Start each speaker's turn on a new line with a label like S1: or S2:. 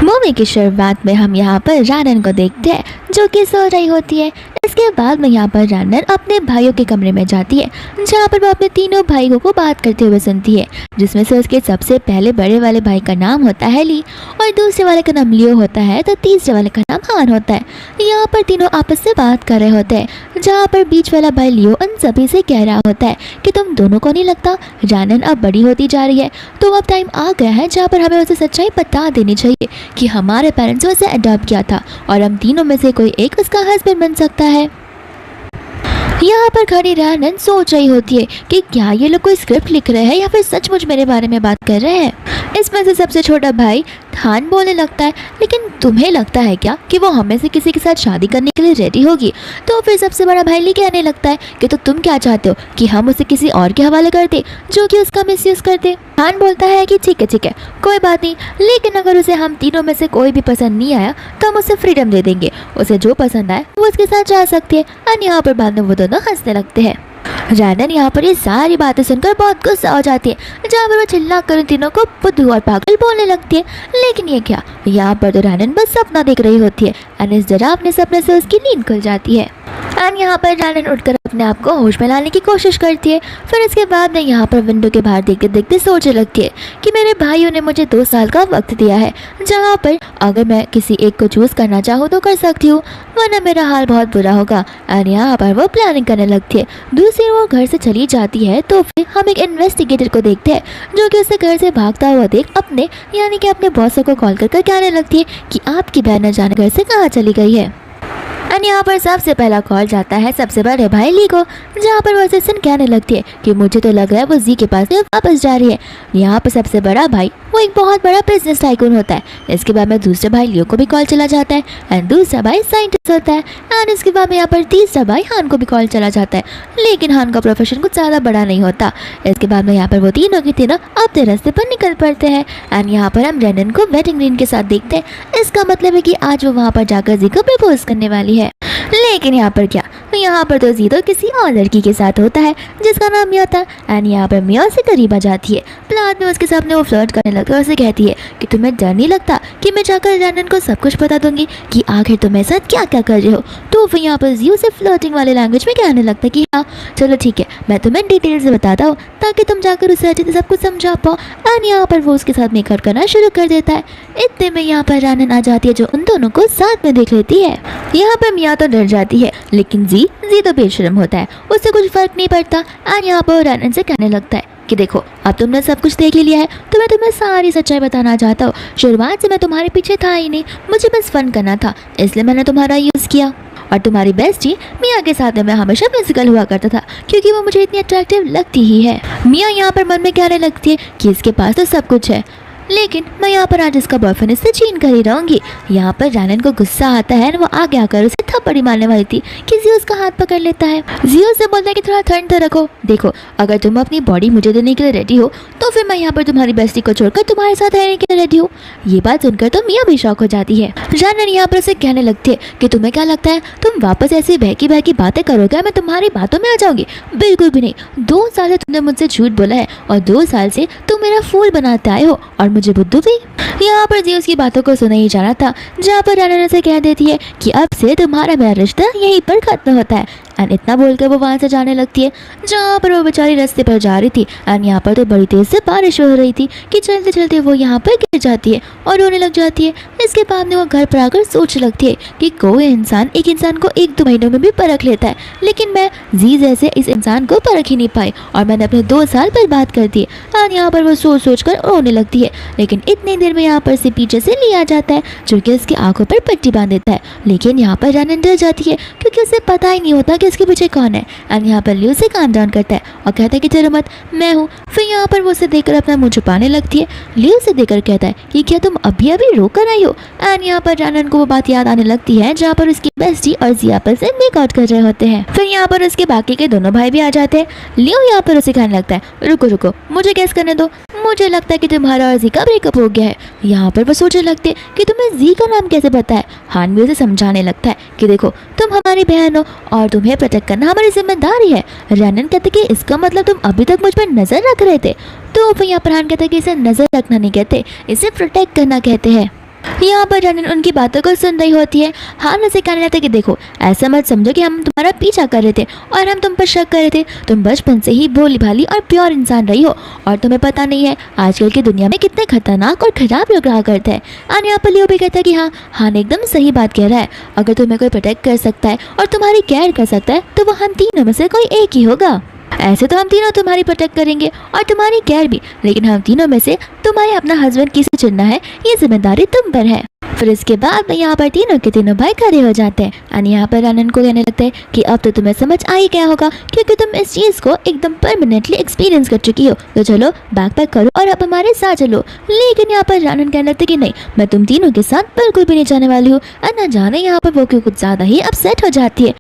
S1: Movie की शुरुआत में हम यहाँ पर रानन को देखते हैं जो कि सो रही होती है। इसके बाद में यहाँ पर रानन अपने भाइयों के कमरे में जाती है जहाँ पर वो अपने तीनों भाइयों को बात करते हुए सुनती है, जिसमें से उसके सबसे पहले बड़े वाले भाई का नाम होता है ली और दूसरे वाले का नाम लियो होता है तो तीसरे वाले का नाम हान होता है। यहाँ पर तीनों आपस से बात कर रहे होते हैं जहाँ पर बीच वाला भाई लियो उन सभी से कह रहा होता है कि तुम दोनों को नहीं लगता रानन अब बड़ी होती जा रही है, तो अब टाइम आ गया है जहाँ पर हमें उसे सच्चाई बता देनी चाहिए कि हमारे पेरेंट्स ने उसे अडॉप्ट किया था और हम तीनों में से कोई एक उसका हस्बैंड बन सकता है। यहाँ पर खड़ी रानन सोच रही होती है कि क्या ये लोग कोई स्क्रिप्ट लिख रहे हैं या फिर सचमुच मेरे बारे में बात कर रहे हैं। इसमें से सबसे छोटा भाई हान बोलने लगता है, लेकिन तुम्हें लगता है क्या कि वो हमें से किसी के साथ शादी करने के लिए रेडी होगी? तो फिर सबसे बड़ा भाई ली कहने लगता है कि तो तुम क्या चाहते हो कि हम उसे किसी और के हवाले कर दे जो कि उसका मिसयूज कर दे। हान बोलता है कि ठीक है कोई बात नहीं, लेकिन अगर उसे हम तीनों में से कोई भी पसंद नहीं आया तो हम उसे फ्रीडम दे देंगे, उसे जो पसंद आए वो उसके साथ जा सकती है। और यहाँ पर बाद में वो दोनों हंसने लगते हैं। रानन यहाँ पर ये सारी बातें सुनकर बहुत गुस्सा हो जाती है जहाँ पर वो चिल्ला कर उन तीनों को बुद्धू और पागल बोलने लगती है। लेकिन ये क्या, यहाँ पर तो रानन बस सपना देख रही होती है और इस जरा अपने सपने से उसकी नींद खुल जाती है। और यहाँ पर रानन उठकर अपने आप को होश में लाने की कोशिश करती है। फिर इसके बाद में यहाँ पर विंडो के बाहर देखते देखते सोचने लगती है कि मेरे भाइयों ने मुझे 2 साल का वक्त दिया है जहाँ पर अगर मैं किसी एक को चूज़ करना चाहूँ तो कर सकती हूँ, वरना मेरा हाल बहुत बुरा होगा। और यहाँ पर वो प्लानिंग करने लगती है। दूसरी वो घर से चली जाती है तो फिर हम एक इन्वेस्टिगेटर को देखते हैं जो कि उसे घर से भागता हुआ देख अपने यानी कि अपने बॉसों को कॉल कर कहने लगती है कि आपकी बहन जाने घर से कहाँ चली गई है। और यहाँ पर सबसे पहला कॉल जाता है सबसे बड़े भाई ली को, जहाँ पर वो असिस्टेंट कहने लगती है कि मुझे तो लग रहा है वो जी के पास वापस जा रही है। यहाँ पर सबसे बड़ा भाई वो एक बहुत बड़ा बिजनेस टाइकून होता है। इसके बाद में दूसरे भाई लियो को भी कॉल चला जाता है एंड दूसरा भाई साइंटिस्ट होता है। एंड इसके बाद में यहाँ पर तीसरा भाई हान को भी कॉल चला जाता है, लेकिन हान का प्रोफेशन कुछ ज़्यादा बड़ा नहीं होता। इसके बाद में यहाँ पर वो तीनों के तीनों अपने रास्ते पर निकल पड़ते हैं। एंड यहाँ पर हम रेनन को वेडिंग रिंग के साथ देखते हैं। इसका मतलब है कि आज वो वहाँ पर जाकर जी को प्रपोज करने वाली है। लेकिन यहाँ पर क्या, यहाँ पर तो जी तो किसी और लड़की के साथ होता है जिसका नाम मिया था। एंड यहाँ पर मिया से करीब आ जाती है। बाद में उसके सामने वो फ्लर्ट करने लगता है और उसे कहती है कि तुम्हें डर नहीं लगता कि मैं जाकर रानन को सब कुछ बता दूंगी कि आखिर तुम मेरे साथ क्या क्या कर रहे हो। तो फिर यहाँ पर जी उसे फ्लर्टिंग वाले लैंग्वेज में कहने लगता है कि हाँ चलो ठीक है, मैं तुम्हें डिटेल से बताता हूँ ताकि तुम जाकर उसे अच्छे से सब कुछ समझा पाओ। एंड यहाँ पर वो उसके साथ मेकआउट करना शुरू कर देता है। इतने में यहाँ पर रानन आ जाती है जो उन दोनों को साथ में देख लेती है। यहाँ पर मिया तो डर जाती है, लेकिन जी तो बेशर्म होता है, उससे कुछ फर्क नहीं पड़ता। और यहाँ पर रानन से कहने लगता है कि देखो अब तुमने सब कुछ देख ही लिया है तो मैं तुम्हें सारी सच्चाई बताना चाहता हूँ। शुरुआत से मैं तुम्हारे पीछे था ही नहीं, मुझे बस फन करना था, इसलिए मैंने तुम्हारा यूज़ किया। और तुम्हारी बेस्टी मिया के साथ में मैं हमेशा फिजिकल हुआ करता था क्योंकि वो मुझे इतनी अट्रैक्टिव लगती ही है। मिया यहाँ पर मन में कहने लगती है कि इसके पास तो सब कुछ है, लेकिन मैं यहाँ पर आज इसका बॉयफ्रेंड इससे छीन कर ही रहूंगी। यहाँ पर रानन को गुस्सा आता है, वो आगे आकर उसे थप्पड़ी मारने वाली थी कि जियो उसका हाथ पकड़ लेता है। जियो से बोलता है कि थोड़ा ठंड तो रखो, देखो अगर तुम अपनी बॉडी मुझे देने के लिए रेडी हो तो फिर मैं यहाँ पर तुम्हारी बेस्टी को छोड़कर तुम्हारे साथ रहने के लिए रेडी हूँ। ये बात सुनकर तो मिया भी शौक हो जाती है। रानन यहाँ पर उसे कहने लगती है कि तुम्हें क्या लगता है तुम वापस ऐसी बहकी बहकी बातें करोगे, मैं तुम्हारी बातों में आ जाऊंगी? बिल्कुल भी नहीं। 2 साल से तुमने मुझसे झूठ बोला है और 2 साल से तुम मेरा फूल बनाते आए हो और मुझे बुद्धू भी। यहाँ पर जी उसकी बातों को सुना ही जाना था, जहाँ पर रानन से कह देती है कि अब से तुम्हारा मेरा रिश्ता यहीं पर खत्म होता है। एंड इतना बोलकर वो वहाँ से जाने लगती है जहाँ पर वो बेचारी रास्ते पर जा रही थी। एंड यहाँ पर तो बड़ी तेज से बारिश हो रही थी कि चलते चलते वो यहाँ पर गिर जाती है और रोने लग जाती है। इसके बाद में वो घर पर आकर सोचने लगती है कि कोई इंसान एक इंसान को 1-2 महीनों में भी परख लेता है, लेकिन मैं जी जैसे इस इंसान को परख ही नहीं पाई और मैंने अपने 2 साल बर्बाद कर दिए। और यहाँ पर वो सोच सोच कर रोने लगती है, लेकिन इतनी देर में यहाँ पर से पीछे से लिया जाता है जो कि उसकी आंखों पर पट्टी बांध देता है। लेकिन यहाँ पर रानन डर जाती है क्योंकि उसे पता ही नहीं होता कि इसके पीछे कौन है। एंड यहाँ पर लियो से काम डाउन करता है और कहता है कि चलो मत, मैं हूँ। फिर यहाँ पर वो उसे देखकर अपना मुँह छुपाने लगती है। लियो से देखकर कहता है कि क्या तुम अभी अभी रो कर आई हो? एंड यहाँ पर रानन को वो बात याद आने लगती है जहाँ पर उसकी बेस्टी और जी आपस से मेकआउट कर रहे होते हैं। फिर यहाँ पर उसके बाकी के दोनों भाई भी आ जाते हैं। लियो यहाँ पर उसे कहने लगता है रुको रुको, मुझे गेस करने दो, मुझे लगता है कि तुम्हारा और जी का ब्रेकअप हो गया है। यहाँ पर वो सोचने लगते हैं कि तुम्हें जी का नाम कैसे पता है। हान भी उसे समझाने लगता है कि देखो तुम हमारी बहन हो और तुम्हें प्रोटेक्ट करना हमारी जिम्मेदारी है। रानन कहते कि इसका मतलब तुम अभी तक मुझ पर नजर रख रहे थे। तो फिर यहाँ पर हान कहता है कि इसे नजर रखना नहीं कहते, इसे प्रोटेक्ट करना कहते हैं। यहाँ पर रनन उनकी बातों को सुन रही होती है। हान उसे कहने लगता है कि देखो, ऐसा मत समझो कि हम तुम्हारा पीछा कर रहे थे और हम तुम पर शक कर रहे थे। तुम बचपन से ही भोली भाली और प्योर इंसान रही हो और तुम्हें पता नहीं है आजकल की दुनिया में कितने खतरनाक और खराब लोग रहा करते हैं। और यहाँ पर लियो भी कहता है कि हाँ, हान एकदम सही बात कह रहा है। अगर तुम्हें कोई प्रोटेक्ट कर सकता है और तुम्हारी केयर कर सकता है तो वो हम तीनों में से कोई एक ही होगा। ऐसे तो हम तीनों तुम्हारी प्रोटेक्ट करेंगे और तुम्हारी केयर भी, लेकिन हम तीनों में से तुम्हारे अपना हस्बैंड किसे चुनना है ये जिम्मेदारी तुम पर है। फिर इसके बाद में यहाँ पर तीनों के तीनों भाई खड़े हो जाते हैं। और यहाँ पर रनन को कहने लगता है कि अब तो तुम्हें समझ आ ही गया होगा क्योंकि तुम इस चीज़ को एकदम परमानेंटली एक्सपीरियंस कर चुकी हो। तो चलो बैग पैक करो और अब हमारे साथ चलो। लेकिन यहाँ पर रनन कहने लगता है कि नहीं, मैं तुम तीनों के साथ बिल्कुल भी नहीं जाने वाली हूँ। और न जाने यहाँ पर वो क्यों कुछ ज़्यादा ही अपसेट हो जाती है